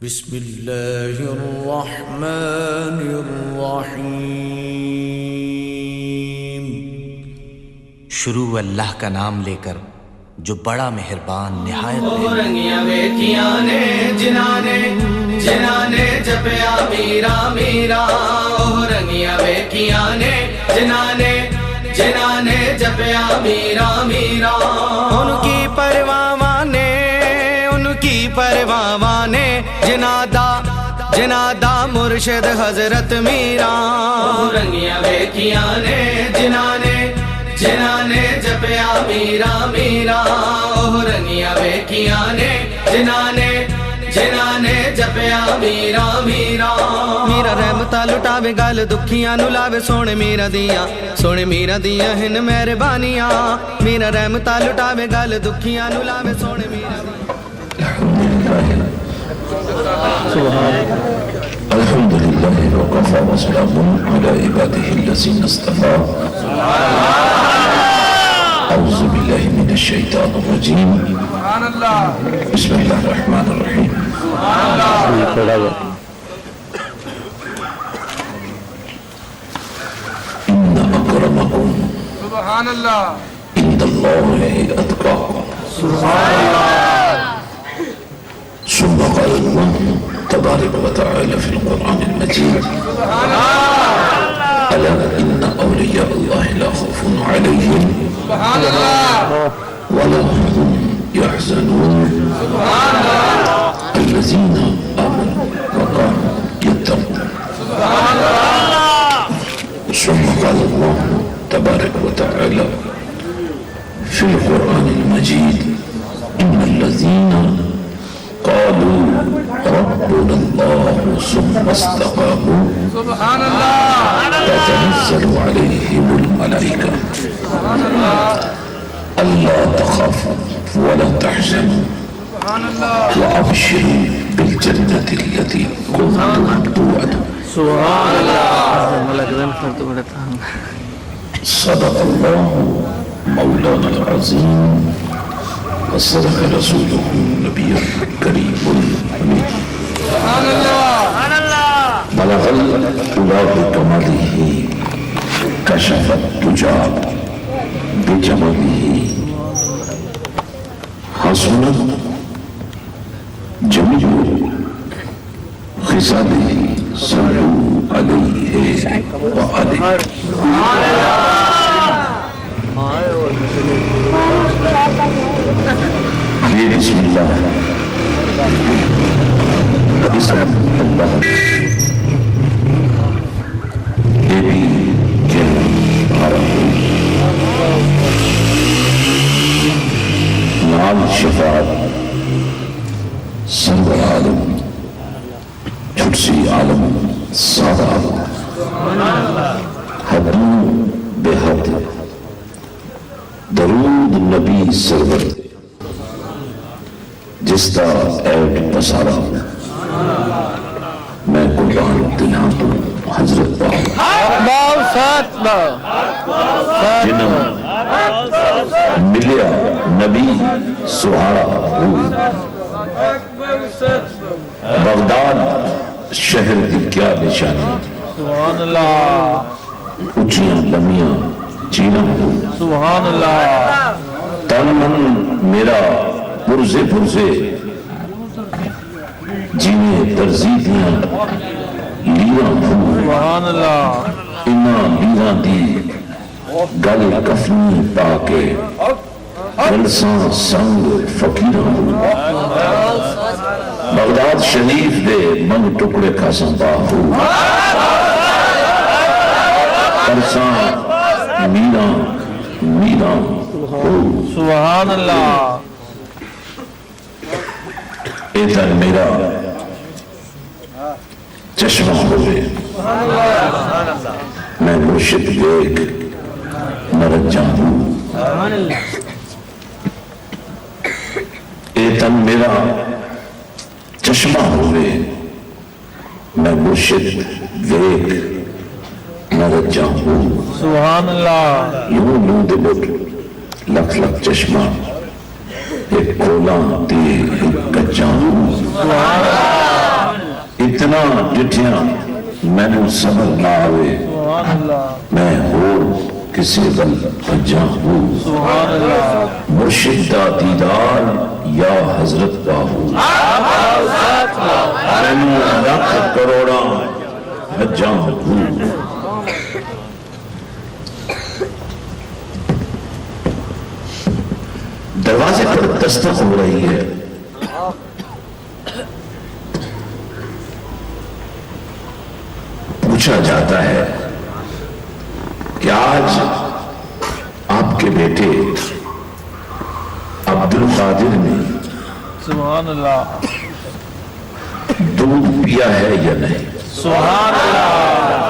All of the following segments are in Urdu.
بسم اللہ الرحمن الرحیم۔ شروع اللہ کا نام لے کر جو بڑا مہربان نہایت رنگیاں ویکھیاں نے جنہاں نے جپیا میرا میرا، اوہ رنگیاں ویکھیاں نے جنہاں نے جپیا میرا میرا۔ ان کی پرواواں نے جنہاں دا مرشد حضرت میرا۔ اوہ رنگیاں ویکھیاں نے جنہاں نے جپیا میرا میرا، اوہ رنگیاں ویکھیاں نے جنہاں نے جپیا میرا میرا۔ میرا رحمتہ لٹاوے گل دکھیاں نو لاوے سونے میرا دیاں ہن مہربانیاں۔ میرا رحمتہ لٹاوے گل دکھیاں نو لاوے سونے میرا دیاں۔ الحمد لله وكفى وسلام على عباده الذين اصطفى. أعوذ بالله من الشيطان الرجيم. بسم الله الرحمن الرحيم. إن أكرمكم عند الله أتقاكم. ثم قال الله تبارك وتعالى في القرآن المجيد: ألا إن أولياء الله لا خوف عليهم ولا هم يحزنون الذين آمنوا وكانوا يتقون. ثم قال الله تبارك وتعالى في القرآن المجيد: إن الذين قالوا ربنا الله ثم استقاموا تتنزل عليهم الملائكة ألا تخافوا ولا تحزنوا وأبشروا بالجنة التي كنتم توعدون. صدق الله مولانا العظيم وصدق رسوله النبي الكريم الحميد. بلغ العلا بكماله كشف الدجى بجماله حسنت جميع خصاله صلوا عليه وآله. بسم اللہ بسم اللہ دیوی جن عرب نال شفاعت سرور عالم چھٹسی عالم سادہ عالم حدوں بے حد درود نبی سرور جس کا ایڈ پسارا میں قربان دلہاں تو حضرت جنہوں ملیا نبی سہارا ہو بغداد شہر کی کیا نشانی اچھیاں لمیاں چینا ہو تن من میرا پرزے جینے ترزیدیاں لیاں ہوں انہاں لیاں دی گل کفنی پاکے جلساں سنگ فقیراں ہوں بغداد شریف دے من ٹکڑے کھاساں باہو پرساں میراں سبحان اللہ. ادھر میرا چشمہ ہوئے میں مرشد دیکھ نرجاں ہوں. ادھر میرا چشمہ ہوئے میں مرشد دیکھ نرجاں ہوں. سبحان اللہ. یوں دے بٹ لکھ چشمہ ایک کولاں تے ایک کچاں. جنا ڈٹھیاں مینو صبر نہ آوے میں ہور کسے ول بھجاں ہوں مرشد دا دیدار یا حضرت باہو مینو لکھ کروڑاں بھجاں ہوں دروازے پر دستک ہو رہی ہے پوچھا جاتا ہے کہ آج آپ کے بیٹے عبد القادر نے سبحان اللہ دودھ پیا ہے یا نہیں؟ سبحان اللہ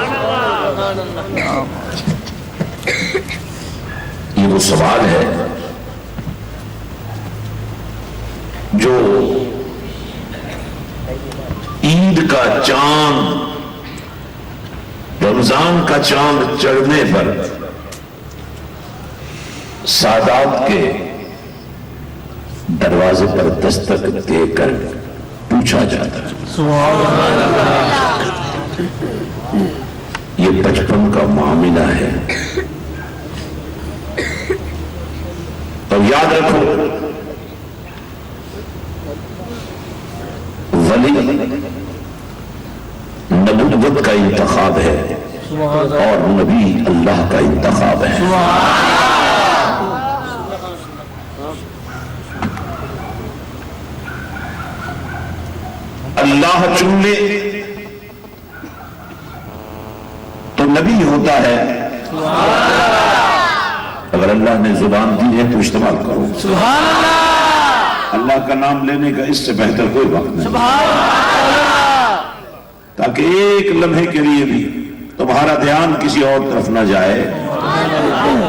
یہ وہ سوال ہے جو عید کا چاند رمضان کا چاند چڑھنے پر سادات کے دروازے پر دستک دے کر پوچھا جاتا ہے یہ بچپن کا معاملہ ہے اور یاد رکھو ولی نبوت کا انتخاب ہے اور نبی اللہ کا انتخاب ہے اللہ چن لے تو نبی ہوتا ہے اگر اللہ نے زبان دی ہے تو استعمال کرو اللہ کا نام لینے کا اس سے بہتر کوئی وقت نہیں تاکہ ایک لمحے کے لیے بھی تمہارا دھیان کسی اور طرف نہ جائے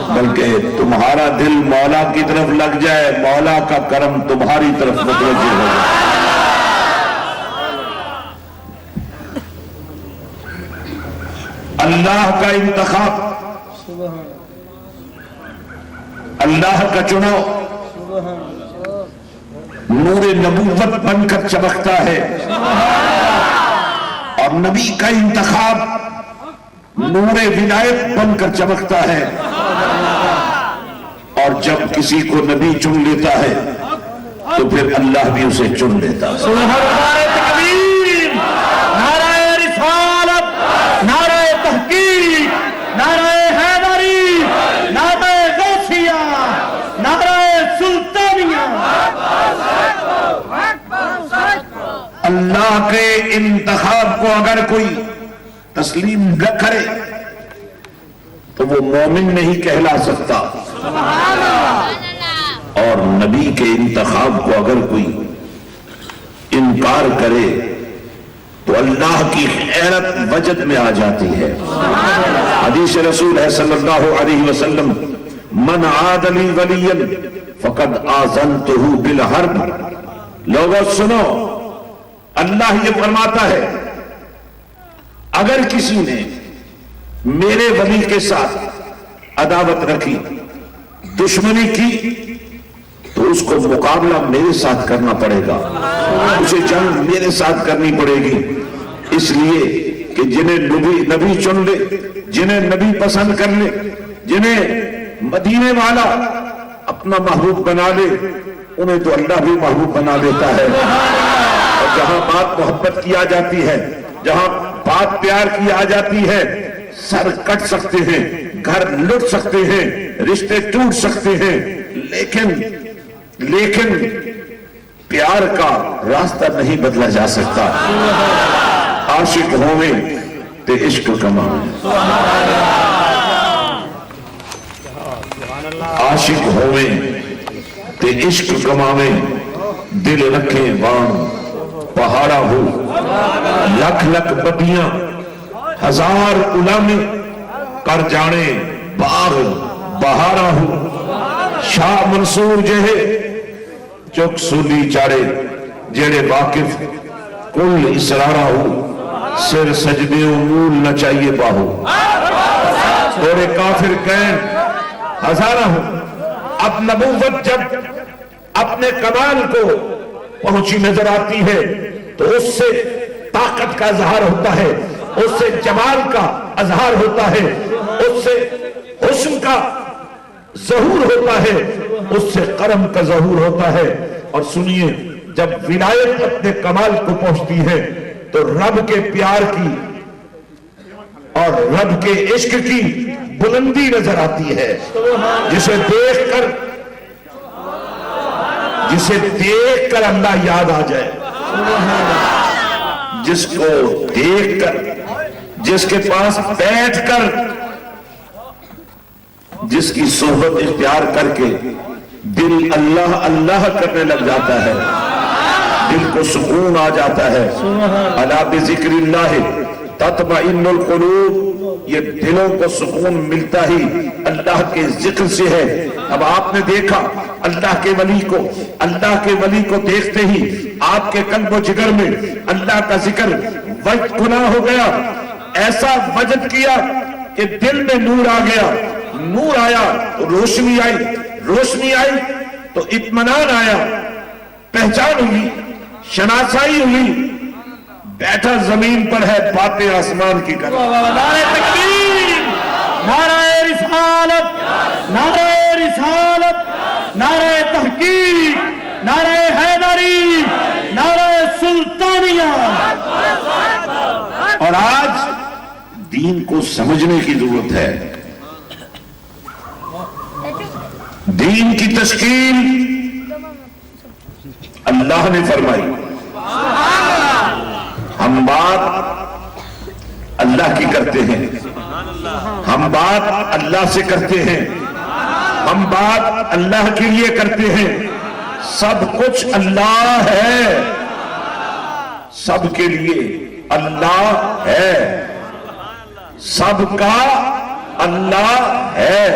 بلکہ تمہارا دل مولا کی طرف لگ جائے مولا کا کرم تمہاری طرف متوجہ ہو جائے اللہ کا انتخاب اللہ کا چناؤ نور نبوت بن کر چمکتا ہے اور نبی کا انتخاب نور ولایت بن کر چمکتا ہے اور جب کسی کو نبی چن لیتا ہے تو پھر اللہ بھی اسے چن لیتا ہے نعرہ تکبیر نعرہ رسالت نعرہ تحقیق نعرہ حیدری نعرہ غوثیہ نعرہ سلطانیہ اللہ کے انتخاب کو اگر کوئی تسلیم نہ کرے تو وہ مومن نہیں کہلا سکتا اور نبی کے انتخاب کو اگر کوئی انکار کرے تو اللہ کی غیرت وجد میں آ جاتی ہے حدیث رسول ہے صلی اللہ علیہ وسلم من عاد لی ولیا فقد آذنتہ بالحرب لوگوں سنو اللہ یہ فرماتا ہے اگر کسی نے میرے ولی کے ساتھ عداوت رکھی دشمنی کی تو اس کو مقابلہ میرے ساتھ کرنا پڑے گا اسے جنگ میرے ساتھ کرنی پڑے گی اس لیے کہ جنہیں نبی چن لے جنہیں نبی پسند کر لے جنہیں مدینے والا اپنا محبوب بنا لے انہیں تو اللہ بھی محبوب بنا لیتا ہے اور جہاں بات محبت کی آ جاتی ہے جہاں بات پیار کی آ جاتی ہے سر کٹ سکتے ہیں گھر لٹ سکتے ہیں رشتے ٹوٹ سکتے ہیں لیکن پیار کا راستہ نہیں بدلا جا سکتا عاشق ہوئے تے عشق کماویں عاشق ہوئے تے عشق کماویں دل رکھیں وان پہاڑا ہو لکھ لکھ بدیاں ہزار غلامی کر جانے باغ بہارا ہو شاہ منصور جہے چک سولی چاڑے جیڑے واقف کل اسرارہ ہو سر سجدے امول نہ چاہیے باہو اور کافر کہیں ہزارہ ہو اب نبوت جب اپنے کمال کو پہنچی نظر آتی ہے تو اس سے طاقت کا اظہار ہوتا ہے، اس سے جمال کا اظہار ہوتا ہے، اس سے حسن کا ظہور ہوتا ہے، اس سے کرم کا ظہور ہوتا ہے۔ اور سنیے، جب ولایت اپنے کمال کو پہنچتی ہے تو رب کے پیار کی اور رب کے عشق کی بلندی نظر آتی ہے، جسے دیکھ کر اللہ یاد آ جائے، جس کو دیکھ کر، جس کے پاس بیٹھ کر، جس کی صحبت اختیار کر کے دل اللہ اللہ کرنے لگ جاتا ہے، دل کو سکون آ جاتا ہے۔ الا بذکر اللہ تطمئن القلوب، یہ دلوں کو سکون ملتا ہی اللہ کے ذکر سے ہے۔ اب آپ نے دیکھا اللہ کے ولی کو دیکھتے ہی آپ کے قلب و جگر میں اللہ کا ذکر وجد گناہ ہو گیا، ایسا وجد کیا کہ دل میں نور آ گیا، نور آیا تو روشنی آئی تو اطمینان آیا، پہچان ہوئی، شناسائی ہوئی، بیٹھا زمین پر ہے، باتیں آسمان کی کر۔ نعرہ تکبیر، نعرہ رسالت، نعرہ رسالت، نعرہ تحقیق، نعرہ حیدری، نعرہ سلطانیہ۔ اور آج دین کو سمجھنے کی ضرورت ہے، دین کی تشکیل اللہ نے فرمائی۔ ہم بات اللہ کی کرتے ہیں، ہم بات اللہ سے کرتے ہیں، ہم بات اللہ کے لیے کرتے ہیں، سب کچھ اللہ ہے، سب کے لیے اللہ ہے، سب کا اللہ ہے،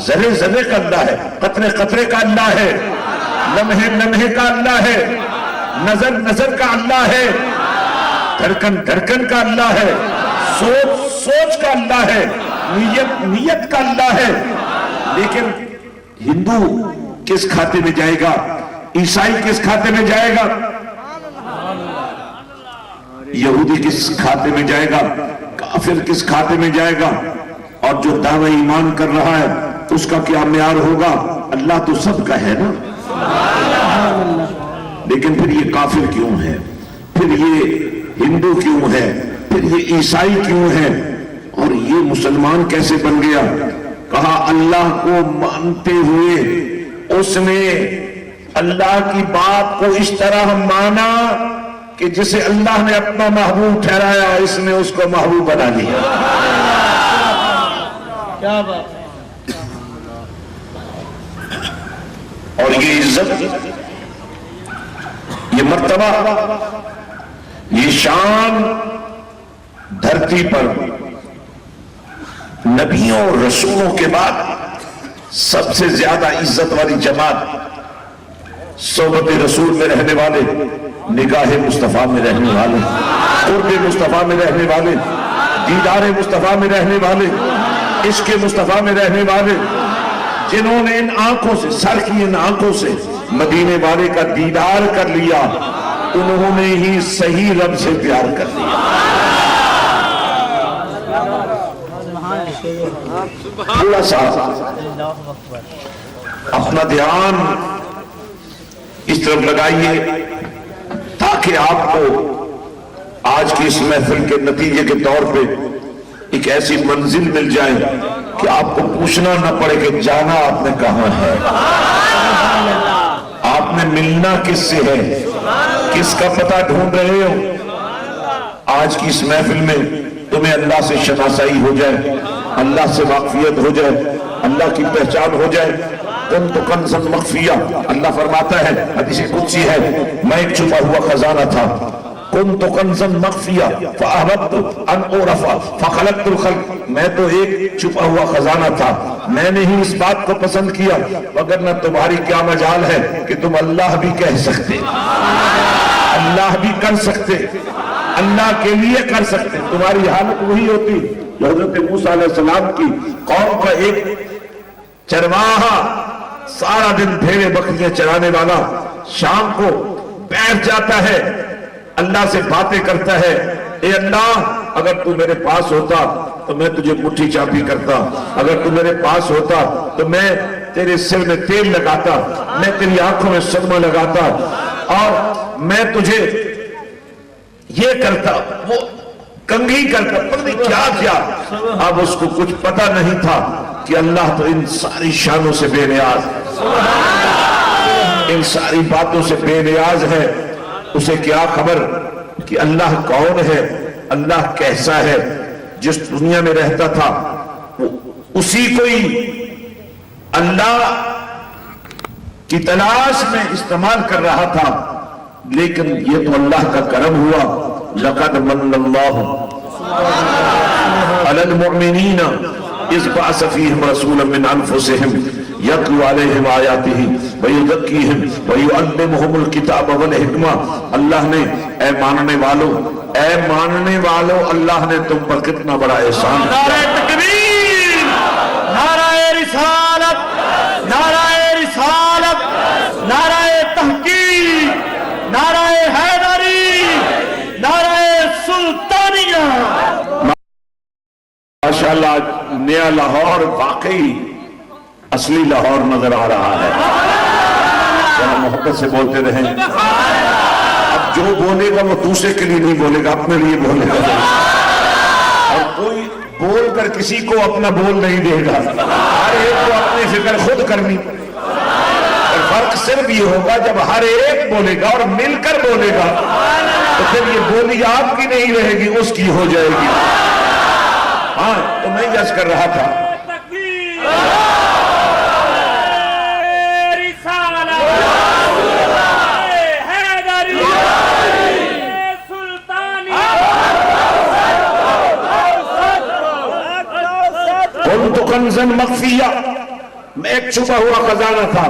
ذرے ذرے کا اللہ ہے، قطرے قطرے کا اللہ ہے، لمحے لمحے کا اللہ ہے، نظر نظر کا اللہ ہے، دھڑکن دھڑکن کا اللہ ہے، سوچ سوچ کا اللہ ہے، نیت نیت کا اللہ ہے۔ لیکن ہندو کس کھاتے میں جائے گا، عیسائی کس کھاتے میں جائے گا، یہودی کس کھاتے میں جائے گا، کافر کس کھاتے میں جائے گا، اور جو دعوی ایمان کر رہا ہے اس کا کیا معیار ہوگا؟ اللہ تو سب کا ہے نا۔ لیکن پھر یہ کافر کیوں ہے، پھر یہ ہندو کیوں ہے، پھر یہ عیسائی کیوں ہے، اور یہ مسلمان کیسے بن گیا؟ کہا اللہ کو مانتے ہوئے اس نے اللہ کی بات کو اس طرح مانا کہ جسے اللہ نے اپنا محبوب ٹھہرایا اس نے اس کو محبوب بنا لیا۔ کیا بات ہے۔ اور یہ عزت، یہ مرتبہ، یہ شان دھرتی پر نبیوں اور رسولوں کے بعد سب سے زیادہ عزت والی جماعت، صحبت رسول میں رہنے والے، نگاہ مصطفیٰ میں رہنے والے، قرب مصطفیٰ میں رہنے والے، دیدار مصطفیٰ میں رہنے والے، عشق مصطفیٰ میں رہنے والے، جنہوں نے ان آنکھوں سے، سر کی ان آنکھوں سے مدینے والے کا دیدار کر لیا، انہوں نے ہی صحیح رب سے پیار کر لیا۔ اللہ صاحب اپنا دھیان اس طرف لگائیے تاکہ آپ کو آج کی اس محفل کے نتیجے کے طور پہ ایک ایسی منزل مل جائے کہ آپ کو پوچھنا نہ پڑے کہ جانا آپ نے کہاں ہے، آپ نے ملنا کس سے ہے، کس کا پتہ ڈھونڈ رہے ہو۔ آج کی اس محفل میں تمہیں اللہ سے شناسائی ہو جائے، اللہ سے واقفیت ہو جائے، اللہ کی پہچان ہو جائے۔ کنت کنزا مخفیہ، اللہ فرماتا ہے، حدیث قدسی ہے، میں ایک چھپا ہوا خزانہ تھا، کنت کنزا مخفیہ فاحببت ان اعرف فخلقت الخلق، میں تو ایک چھپا ہوا خزانہ تھا، میں نے ہی اس بات کو پسند کیا، وگرنہ تمہاری کیا مجال ہے کہ تم اللہ بھی کہہ سکتے، اللہ بھی کر سکتے، اللہ کے لیے کر سکتے۔ تمہاری حالت وہی ہوتی جو حضرت موسیٰ علیہ السلام کی قوم کا ایک چرواہا، سارا دن بھیڑیں بکریاں چرانے والا، شام کو بیٹھ جاتا ہے اللہ اللہ سے باتیں کرتا ہے، اے اللہ اگر تو میرے پاس ہوتا تو میں تجھے مٹھی چاپی کرتا، اگر تو میرے پاس ہوتا تو میں تیرے سر میں تیل لگاتا، میں تیری آنکھوں میں سرما لگاتا، اور میں تجھے یہ کرتا، وہ کنگھی کرتا، پتہ نہیں کیا کیا۔ اب اس کو کچھ پتہ نہیں تھا کہ اللہ تو ان ساری شانوں سے بے نیاز ہے، ان ساری باتوں سے بے نیاز ہے۔ اسے کیا خبر کہ اللہ کون ہے، اللہ کیسا ہے۔ جس دنیا میں رہتا تھا وہ اسی کوئی اللہ کی تلاش میں استعمال کر رہا تھا، لیکن یہ تو اللہ کا کرم ہوا۔ لقد من اللہ علی المؤمنین اذ بعث فیہم رسولا من انفسہم یتلو علیہم آیاتہ ویزکیہم ویعلمہم الکتاب والحکمہ۔ اللہ نے اے ماننے والو اللہ نے تم پر کتنا بڑا احسان کیا۔ نعرہ تکبیر، نعرہ رسالت، نعرہ رسالت، نعرہ تحقیق، نعرہ حیدری، نعرہ سلطانیہ۔ ماشاءاللہ نیا لاہور واقعی اصلی لاہور نظر آ رہا ہے۔ ذرا محبت سے بولتے رہیں۔ اب جو بولے گا وہ دوسرے کے لیے نہیں بولے گا، اپنے لیے بولے گا، اور کوئی بول کر کسی کو اپنا بول نہیں دے گا۔ ہر ایک کو اپنی فکر خود کرنی، اور فرق صرف یہ ہوگا جب ہر ایک بولے گا اور مل کر بولے گا تو پھر یہ بولی آپ کی نہیں رہے گی، اس کی ہو جائے گی۔ ہاں تو میں یس کر رہا تھا، کنزن مخفیہ، میں ایک چھپا ہوا خزانہ تھا۔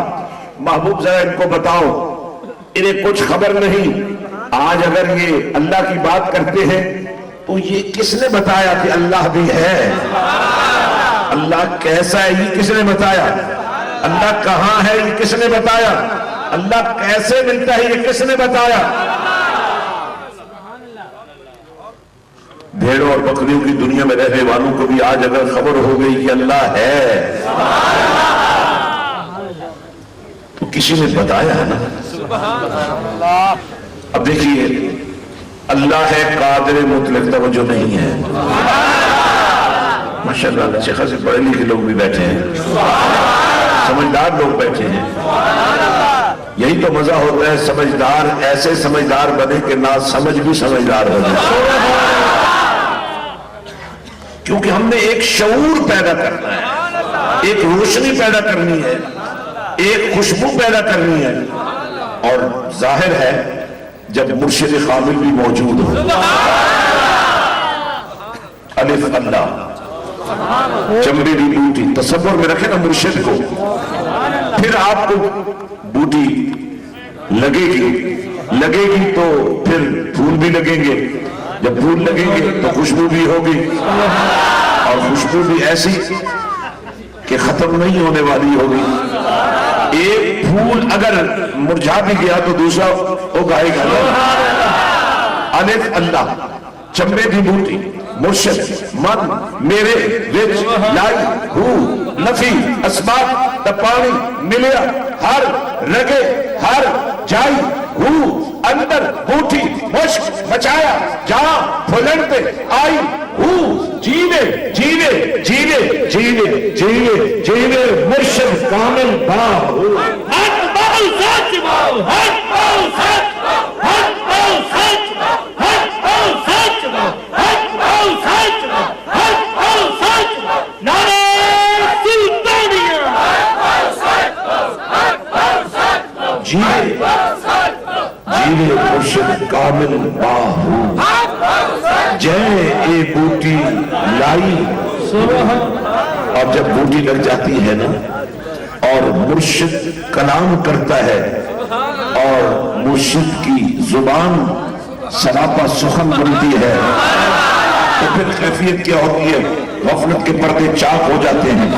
محبوب ذرا ان کو بتاؤ، انہیں کچھ خبر نہیں، آج اگر یہ اللہ کی بات کرتے ہیں تو یہ کس نے بتایا کہ اللہ بھی ہے؟ اللہ کیسا ہے یہ کس نے بتایا؟ اللہ کہاں ہے یہ کس نے بتایا؟ اللہ کیسے ملتا ہے یہ کس نے بتایا؟ بھیڑوں اور بکریوں کی دنیا میں رہنے والوں کو بھی آج اگر خبر ہو گئی کہ اللہ ہے تو کسی نے بتایا ہے نا۔ اب دیکھیے اللہ ہے قادر مطلق، توجہ نہیں ہے۔ ماشاءاللہ اچھے خاصے پڑھے لکھے لوگ بھی بیٹھے ہیں، سمجھدار لوگ بیٹھے ہیں۔ یہی تو مزہ ہوتا ہے، سمجھدار ایسے سمجھدار بنے کہ نہ سمجھ بھی سمجھدار ہو جائے، کیونکہ ہم نے ایک شعور پیدا کرنا ہے، ایک روشنی پیدا کرنی ہے، ایک خوشبو پیدا کرنی ہے، اور ظاہر ہے جب مرشد کامل بھی موجود ہو۔ الف اللہ، چمڑے کی بوٹی، تصور میں رکھے نا مرشد کو، پھر آپ کو بوٹی لگے گی تو پھر پھول بھی لگیں گے، جب پھول لگیں گے تو خوشبو بھی ہوگی، اور خوشبو بھی ایسی کہ ختم نہیں ہونے والی ہوگی۔ ایک پھول اگر مرجھا بھی گیا تو دوسرا اگائے گا۔ الف اللہ، چمبے دی بوٹی، مرشد من میرے وچ لائی ہو نفی اسباب دا پانی ملیا ہر رگے ہر جائی ہو اندر بوٹی مشک مچایا جہاں پھلن پہ آئی ہو جیوے جیوے جیوے جیوے جیوے جیوے مرشد کامل باہ حق بول سچ بول، حق بول سچ بول، حق بول سچ بول، حق بول سچ بول، حق بول سچ بول، حق بول سچ بول، نعرہ سلطانیہ، حق بول سچ بول، حق بول سچ بول، جیوے جیوے مرشد کامل باہ جے اے بوٹی لائی۔ اور جب بوٹی لگ جاتی ہے نا اور مرشد کلام کرتا ہے اور مرشد کی زبان سراپا سخن بنتی ہے تو پھر کیفیت کیا ہوتی ہے؟ غفلت کے پردے چاک ہو جاتے ہیں،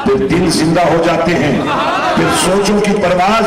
پھر دل زندہ ہو جاتے ہیں، پھر سوچوں کی پرواز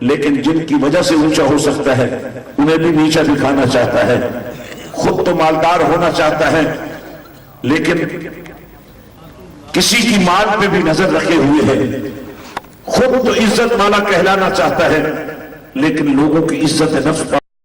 لیکن جن کی وجہ سے اونچا ہو سکتا ہے انہیں بھی نیچا دکھانا چاہتا ہے. خود تو مالدار ہونا چاہتا ہے لیکن کسی کی مال پہ بھی نظر رکھے ہوئے ہے. خود تو عزت والا کہلانا چاہتا ہے لیکن لوگوں کی عزت نفس پر